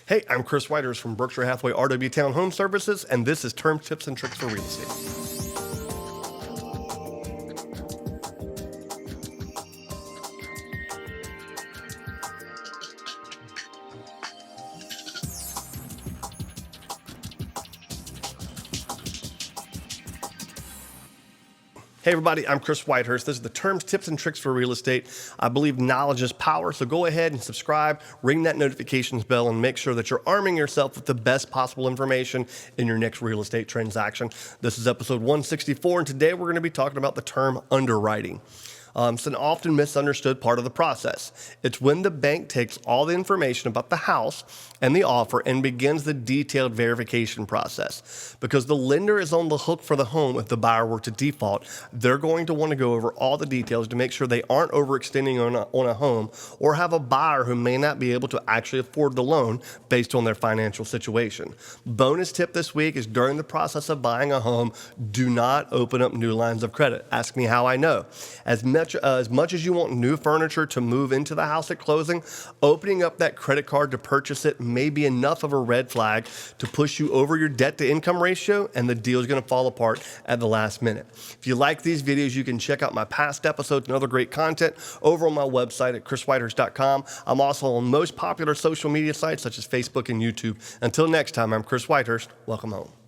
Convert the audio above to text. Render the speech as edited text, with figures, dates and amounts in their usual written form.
Hey, I'm Chris Whitehurst from Berkshire Hathaway-RW Towne Home Services, and this is Terms, Tips, and Tricks for Real Estate. Hey everybody, I'm Chris Whitehurst. This is the Terms, Tips, and Tricks for Real Estate. I believe knowledge is power, so go ahead and subscribe, ring that notifications bell, and make sure that you're arming yourself with the best possible information in your next real estate transaction. This is episode 164, and today we're going to be talking about the term underwriting. It's an often misunderstood part of the process. It's when the bank takes all the information about the house and the offer and begins the detailed verification process. Because the lender is on the hook for the home if the buyer were to default, they're going to want to go over all the details to make sure they aren't overextending on a home or have a buyer who may not be able to actually afford the loan based on their financial situation. Bonus tip this week is during the process of buying a home, do not open up new lines of credit. Ask me how I know. As much as you want new furniture to move into the house at closing, opening up that credit card to purchase it may be enough of a red flag to push you over your debt to income ratio, and the deal is going to fall apart at the last minute. If you like these videos, you can check out my past episodes and other great content over on my website at chriswhitehurst.com. I'm also on most popular social media sites such as Facebook and YouTube. Until next time, I'm Chris Whitehurst. Welcome home.